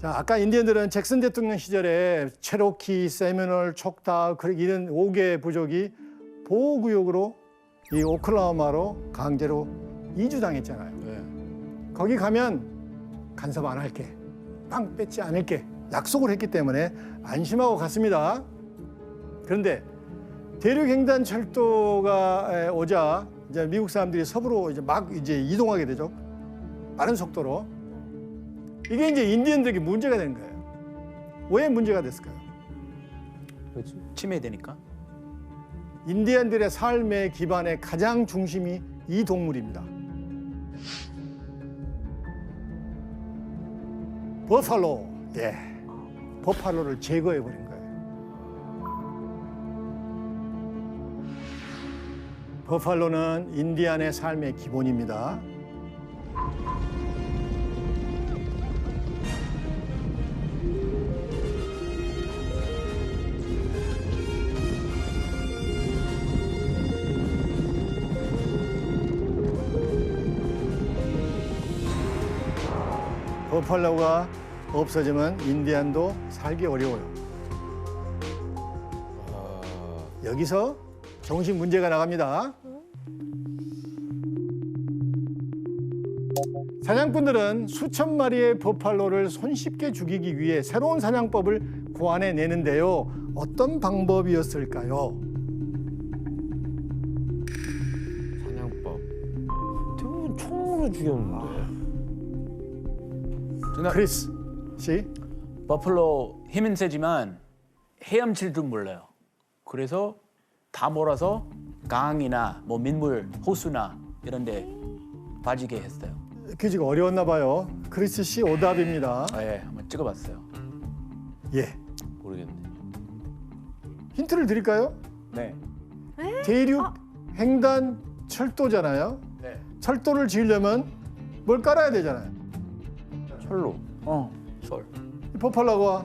자, 아까 인디언들은 잭슨 대통령 시절에 체로키, 세미널, 촉타 이런 5개 부족이 보호구역으로 이 오클라호마로 강제로 이주당했잖아요. 네. 거기 가면 간섭 안 할게, 빵 뺏지 않을게 약속을 했기 때문에 안심하고 갔습니다. 그런데 대륙횡단 철도가 오자 이제 미국 사람들이 서부로 이제 이동하게 되죠. 빠른 속도로. 이게 이제 인디언들에게 문제가 된 거예요. 왜 문제가 됐을까요? 그렇지. 침해되니까. 인디언들의 삶의 기반의 가장 중심이 이 동물입니다. 버팔로. 예. 버팔로를 제거해 버린 거예요. 버팔로는 인디안의 삶의 기본입니다. 버팔로가 없어지면 인디안도 살기 어려워요. 여기서 정신 문제가 나갑니다. 사냥꾼들은 수천 마리의 버팔로를 손쉽게 죽이기 위해 새로운 사냥법을 고안해내는데요. 어떤 방법이었을까요? 사냥법. 대부분 총으로 죽였는데. 크리스 씨. 버플로 힘은 세지만 헤엄칠 줄 몰라요. 그래서 다 몰아서 강이나 뭐 민물, 호수나 이런 데 빠지게 했어요. 퀴즈가 어려웠나 봐요. 크리스 씨 오답입니다. 예, 한번 찍어봤어요. 예. 모르겠네. 힌트를 드릴까요? 네. 대륙 횡단 철도잖아요. 네. 철도를 지으려면 뭘 깔아야 되잖아요. 철로. 솔. 이 버팔로가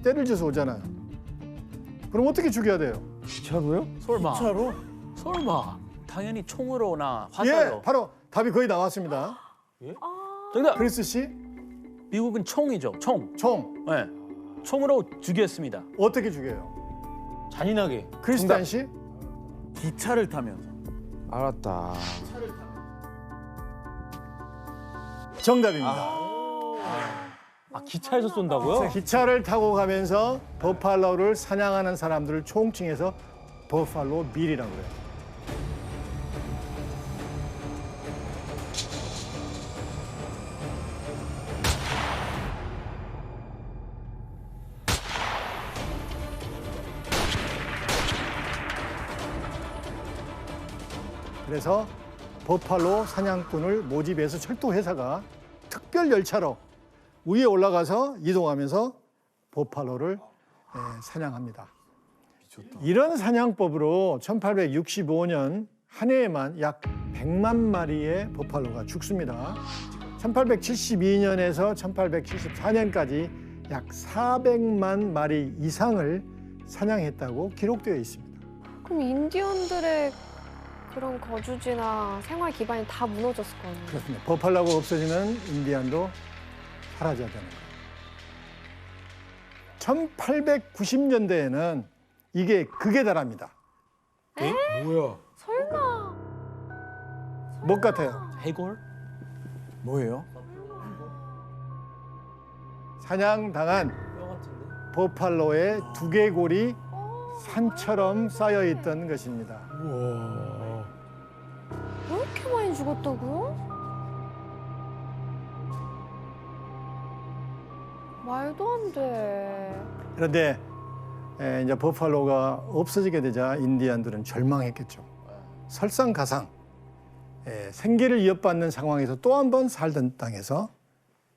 때를 지어서 오잖아요. 그럼 어떻게 죽여야 돼요? 기차로요? 설마. 기차로? 설마. 당연히 총으로나 화살로. 예, 바로 답이 거의 나왔습니다. 정답. 크리스 씨, 미국은 총이죠. 총. 총 네. 총으로 죽였습니다. 어떻게 죽여요? 잔인하게. 크리스탄 씨, 기차를 타면서. 알았다. 정답입니다. 아, 기차에서 쏜다고요? 기차를 타고 가면서 버팔로를 사냥하는 사람들을 총칭해서 버팔로 밀이라고 그래요. 그래서 버팔로 사냥꾼을 모집해서 철도 회사가 특별 열차로 위에 올라가서 이동하면서 버팔로를 사냥합니다. 이런 사냥법으로 1865년 한 해에만 약 100만 마리의 버팔로가 죽습니다. 1872년에서 1874년까지 약 400만 마리 이상을 사냥했다고 기록되어 있습니다. 그럼 인디언들의 그런 거주지나 생활 기반이 다 무너졌을 거 아니에요? 그렇습니다. 버팔로가 없어지면 인디안도 사라져야 되는 거예요. 1890년대에는 이게 극에 달합니다. 뭐야? 설마. 뭐 같아요? 해골? 뭐예요? 사냥당한 버팔로의 두개골이 산처럼 쌓여 있던 것입니다. 우와. 왜 이렇게 많이 죽었다고요? 말도 안 돼. 그런데 이제 버팔로가 없어지게 되자 인디안들은 절망했겠죠. 설상가상 생계를 이어받는 상황에서 또 한 번 살던 땅에서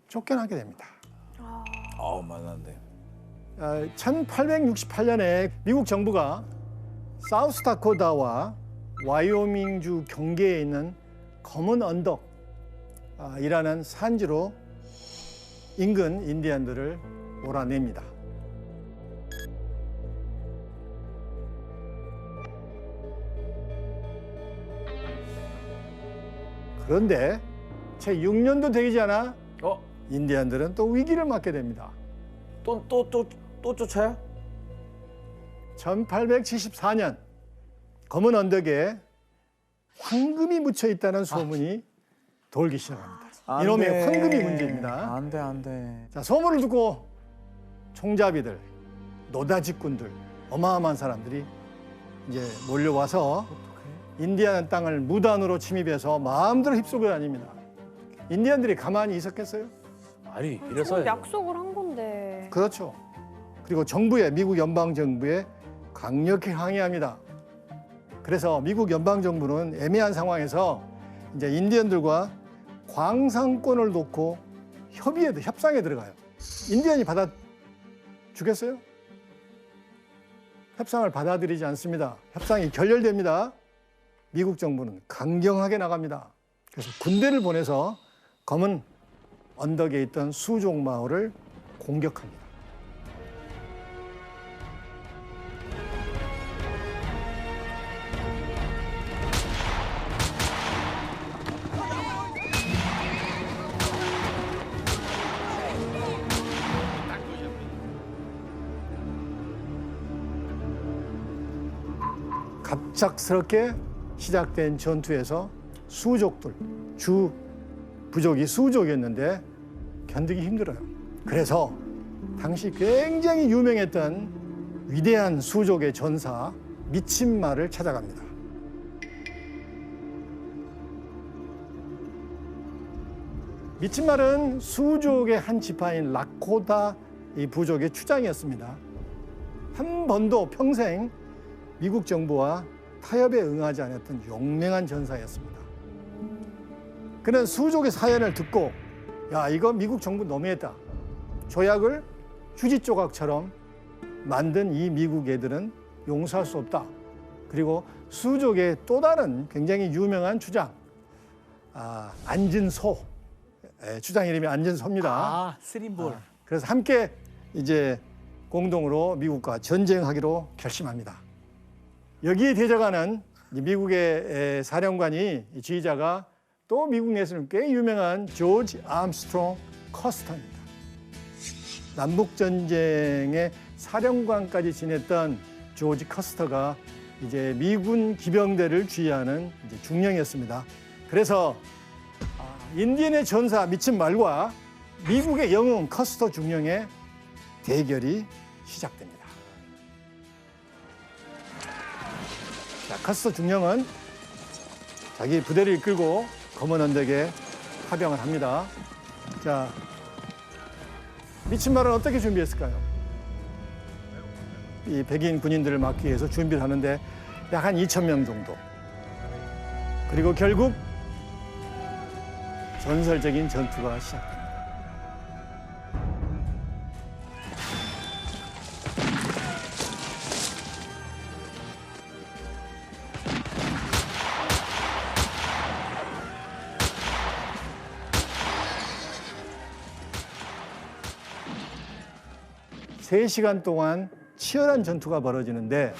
쫓겨나게 됩니다. 만난데. 1868년에 미국 정부가 사우스다코타와 와이오밍주 경계에 있는 검은 언덕이라는 산지로 인근 인디안들을 몰아냅니다. 그런데 채 6년도 되지 않아 인디안들은 또 위기를 맞게 됩니다. 또 쫓아요? 1874년 검은 언덕에 황금이 묻혀 있다는 소문이 돌기 시작합니다. 안 이놈의 돼. 황금이 문제입니다. 안 돼, 안 돼. 자, 소문을 듣고 총잡이들, 노다지꾼들, 어마어마한 사람들이 이제 몰려와서 인디안 땅을 무단으로 침입해서 마음대로 휩쓸고 다닙니다. 인디안들이 가만히 있었겠어요? 아니 지금 이래서 약속을 한 건데. 그렇죠. 그리고 정부에, 미국 연방 정부에 강력히 항의합니다. 그래서 미국 연방 정부는 애매한 상황에서 이제 인디언들과 광산권을 놓고 협상에 들어가요. 인디언이 받아주겠어요? 협상을 받아들이지 않습니다. 협상이 결렬됩니다. 미국 정부는 강경하게 나갑니다. 그래서 군대를 보내서 검은 언덕에 있던 수족 마을을 공격합니다. 갑작스럽게 시작된 전투에서 수족들, 주 부족이 수족이었는데 견디기 힘들어요. 그래서 당시 굉장히 유명했던 위대한 수족의 전사 미친마를 찾아갑니다. 미친말은 수족의 한 지파인 라코다 이 부족의 추장이었습니다. 한 번도 평생 미국 정부와 타협에 응하지 않았던 용맹한 전사였습니다. 그는 수족의 사연을 듣고 야, 이거 미국 정부 너무했다. 조약을 휴지 조각처럼 만든 이 미국 애들은 용서할 수 없다. 그리고 수족의 또 다른 굉장히 유명한 주장, 안진소. 주장 이름이 안진소입니다. 쓰림볼. 그래서 함께 이제 공동으로 미국과 전쟁하기로 결심합니다. 여기에 대적하는 미국의 사령관이 지휘자가 또 미국 내에서는 꽤 유명한 조지 암스트롱 커스터입니다. 남북전쟁의 사령관까지 지냈던 조지 커스터가 이제 미군 기병대를 지휘하는 이제 중령이었습니다. 그래서 인디언의 전사 미친말과 미국의 영웅 커스터 중령의 대결이 시작됩니다. 자, 커스터 중령은 자기 부대를 이끌고 검은 언덕에 파병을 합니다. 자, 미친말은 어떻게 준비했을까요? 이 백인 군인들을 막기 위해서 준비를 하는데 약 한 2,000명 정도. 그리고 결국 전설적인 전투가 시작됩니다. 세 시간 동안 치열한 전투가 벌어지는데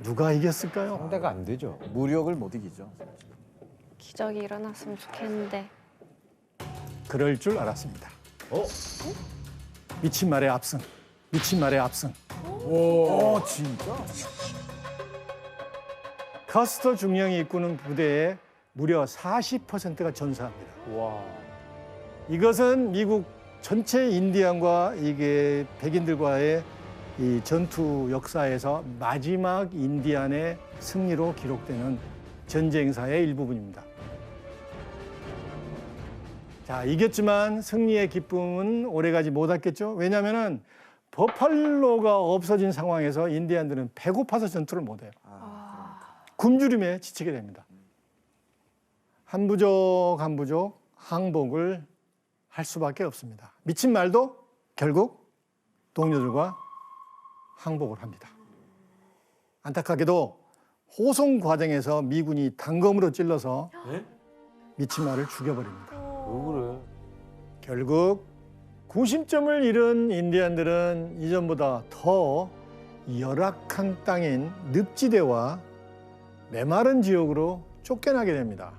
누가 이겼을까요? 상대가 안 되죠. 무력을 못 이기죠. 기적이 일어났으면 좋겠는데. 그럴 줄 알았습니다. 미친 말의 압승. 미친 말의 압승. 진짜? 커스터 중령이 이끄는 부대의 무려 40%가 전사합니다. 와. 이것은 미국 전체 인디언과 이게 백인들과의 이 전투 역사에서 마지막 인디안의 승리로 기록되는 전쟁사의 일부분입니다. 자, 이겼지만 승리의 기쁨은 오래가지 못했겠죠. 왜냐하면 버팔로가 없어진 상황에서 인디안들은 배고파서 전투를 못해요. 굶주림에 지치게 됩니다. 한 부족 한 부족 항복을 할 수밖에 없습니다. 미친 말도 결국 동료들과 항복을 합니다. 안타깝게도 호송 과정에서 미군이 단검으로 찔러서 미친 말을 죽여버립니다. 왜 그래? 결국 구심점을 잃은 인디언들은 이전보다 더 열악한 땅인 늪지대와 메마른 지역으로 쫓겨나게 됩니다.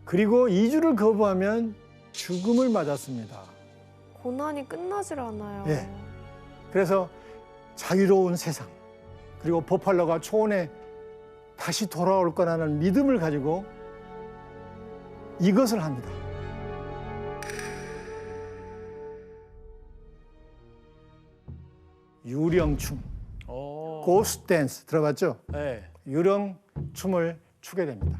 그리고 이주를 거부하면 죽음을 맞았습니다. 고난이 끝나질 않아요. 예. 그래서 자유로운 세상 그리고 보팔로가 초원에 다시 돌아올 거라는 믿음을 가지고 이것을 합니다. 유령춤, 오. 고스트 댄스 들어봤죠? 네. 유령춤을 추게 됩니다.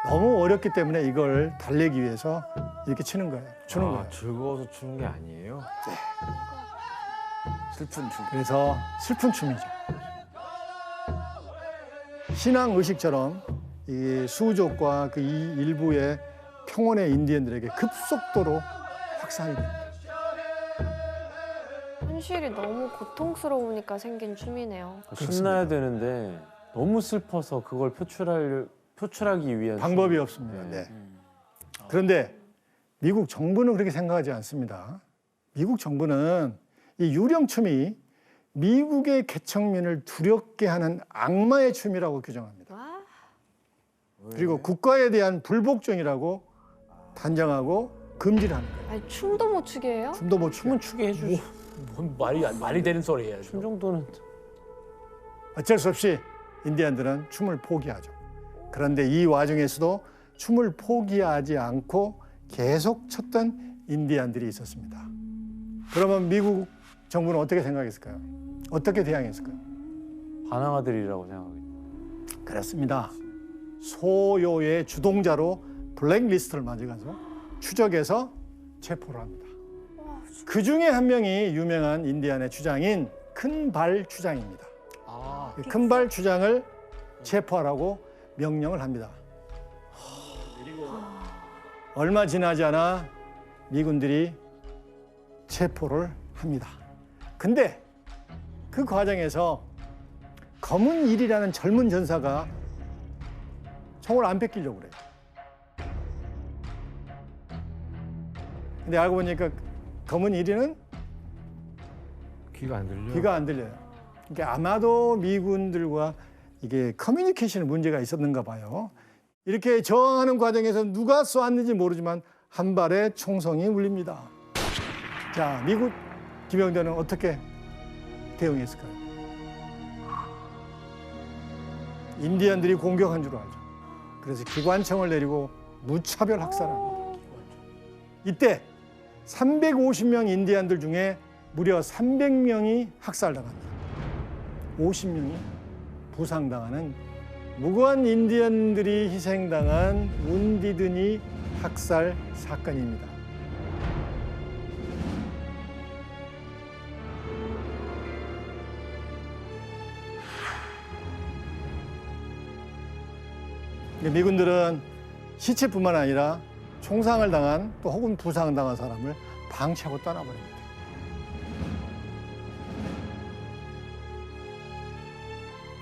너무 어렵기 때문에 이걸 달래기 위해서 이렇게 치는 거예요. 추는 거예요. 즐거워서 추는 게 아니에요? 슬픈 춤. 그래서 슬픈 춤이죠. 신앙 의식처럼 이 수족과 그 일부의 평원의 인디언들에게 급속도로 확산이 됩니다. 현실이 너무 고통스러우니까 생긴 춤이네요. 신나야 되는데 너무 슬퍼서 그걸 표출하기 위한 방법이 춤. 없습니다. 네. 네. 그런데 미국 정부는 그렇게 생각하지 않습니다. 미국 정부는 이 유령춤이 미국의 개척민을 두렵게 하는 악마의 춤이라고 규정합니다. 와, 그리고 국가에 대한 불복종이라고 단정하고 금지를 하는 거예요. 아니, 춤도 못 추게 해요? 춤도 못 추면 춤은 추게 해주지. 뭔 말이 되는 소리예요. 춤 정도는 어쩔 수 없이 인디안들은 춤을 포기하죠. 그런데 이 와중에서도 춤을 포기하지 않고 계속 췄던 인디안들이 있었습니다. 그러면 미국 정부는 어떻게 생각했을까요? 어떻게 대항했을까요? 반항아들이라고 생각하겠죠. 그렇습니다. 소요의 주동자로 블랙리스트를 만들어서 추적해서 체포를 합니다. 그 중에 한 명이 유명한 인디안의 주장인 큰발 주장입니다. 아, 큰발 주장을 체포하라고 명령을 합니다. 얼마 지나지 않아 미군들이 체포를 합니다. 근데 그 과정에서 검은 일이라는 젊은 전사가 총을 안 뺏기려고 그래요. 근데 알고 보니까 검은 일이는 귀가 안 들려. 귀가 안 들려요. 그러니까 아마도 미군들과 이게 커뮤니케이션에 문제가 있었는가 봐요. 이렇게 저항하는 과정에서 누가 쏘았는지 모르지만 한 발에 총성이 울립니다. 자, 미국 기병대는 어떻게 대응했을까요? 인디언들이 공격한 줄 알죠. 그래서 기관총을 내리고 무차별 학살합니다. 이때 350명 인디언들 중에 무려 300명이 학살당합니다. 50명이 부상당하는 무고한 인디언들이 희생당한 운디드니 학살 사건입니다. 미군들은 시체뿐만 아니라 총상을 당한 또 혹은 부상당한 사람을 방치하고 떠나버립니다.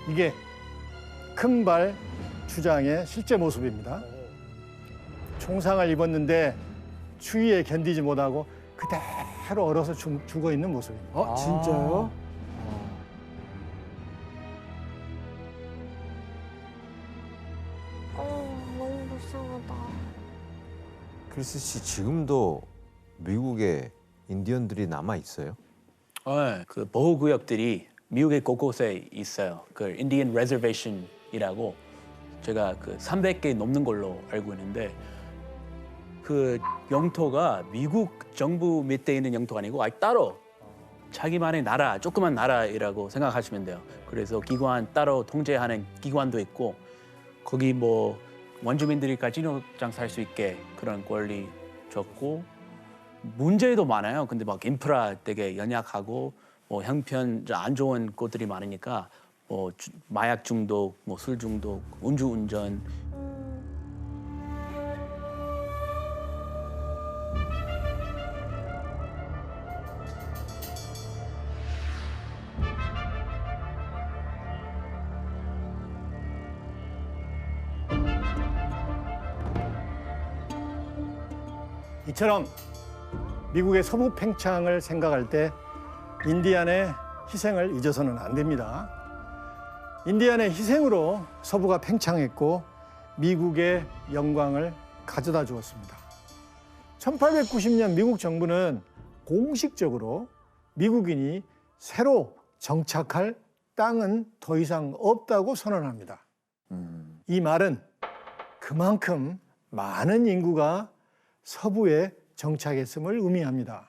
이게 큰발 주장의 실제 모습입니다. 총상을 입었는데 추위에 견디지 못하고 그대로 얼어서 죽어 있는 모습입니다. 아, 진짜요? 너무 불쌍하다. 크리스 씨 지금도 미국에 인디언들이 남아 있어요? 네, 그 보호구역들이 미국의 곳곳에 있어요. 그 인디언 레저베이션이라고 제가 그 300개 넘는 걸로 알고 있는데 그 영토가 미국 정부 밑에 있는 영토가 아니고 아예 따로 자기만의 나라, 조그만 나라이라고 생각하시면 돼요. 그래서 기관 따로 통제하는 기관도 있고 거기 뭐 원주민들이 카지노 장사할 수 있게 그런 권리 줬고 문제도 많아요. 근데 막 인프라 되게 연약하고 뭐 형편 안 좋은 곳들이 많으니까 뭐 마약 중독, 뭐 술 중독, 음주운전. 이처럼 미국의 서부 팽창을 생각할 때 인디안의 희생을 잊어서는 안 됩니다. 인디안의 희생으로 서부가 팽창했고 미국의 영광을 가져다 주었습니다. 1890년 미국 정부는 공식적으로 미국인이 새로 정착할 땅은 더 이상 없다고 선언합니다. 이 말은 그만큼 많은 인구가 서부에 정착했음을 의미합니다.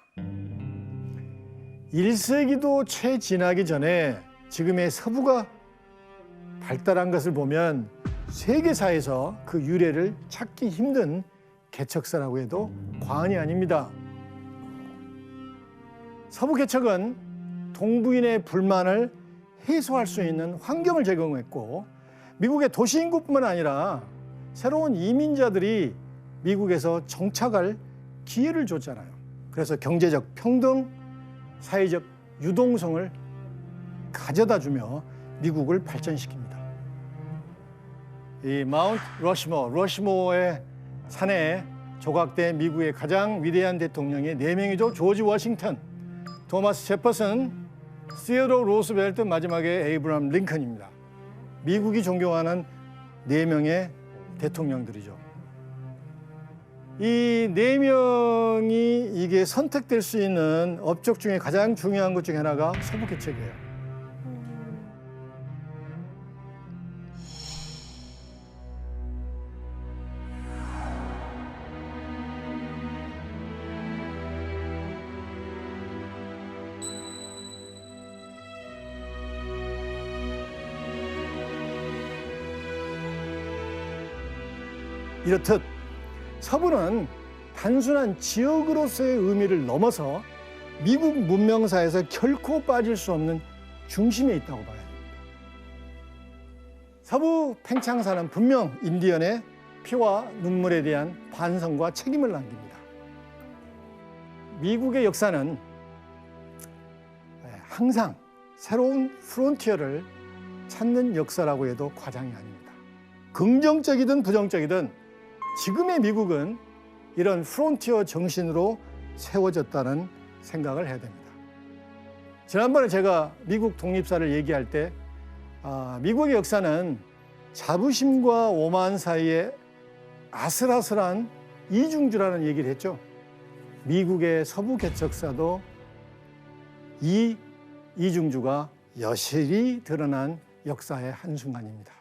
1세기도 채 지나기 전에 지금의 서부가 발달한 것을 보면 세계사에서 그 유래를 찾기 힘든 개척사라고 해도 과언이 아닙니다. 서부 개척은 동부인의 불만을 해소할 수 있는 환경을 제공했고 미국의 도시 인구뿐만 아니라 새로운 이민자들이 미국에서 정착할 기회를 줬잖아요. 그래서 경제적 평등, 사회적 유동성을 가져다 주며 미국을 발전시킵니다. 이 마운트 러시모어의 산에 조각된 미국의 가장 위대한 대통령이 4명이죠. 조지 워싱턴, 토마스 제퍼슨, 시어도어 로스벨트, 마지막에 에이브러함 링컨입니다. 미국이 존경하는 4명의 대통령들이죠. 이 4명이 이게 선택될 수 있는 업적 중에 가장 중요한 것 중에 하나가 서부 개척이에요. 이렇듯 서부는 단순한 지역으로서의 의미를 넘어서 미국 문명사에서 결코 빠질 수 없는 중심에 있다고 봐야 됩니다. 서부 팽창사는 분명 인디언의 피와 눈물에 대한 반성과 책임을 남깁니다. 미국의 역사는 항상 새로운 프론티어를 찾는 역사라고 해도 과장이 아닙니다. 긍정적이든 부정적이든 지금의 미국은 이런 프론티어 정신으로 세워졌다는 생각을 해야 됩니다. 지난번에 제가 미국 독립사를 얘기할 때 미국의 역사는 자부심과 오만 사이에 아슬아슬한 이중주라는 얘기를 했죠. 미국의 서부 개척사도 이 이중주가 여실히 드러난 역사의 한순간입니다.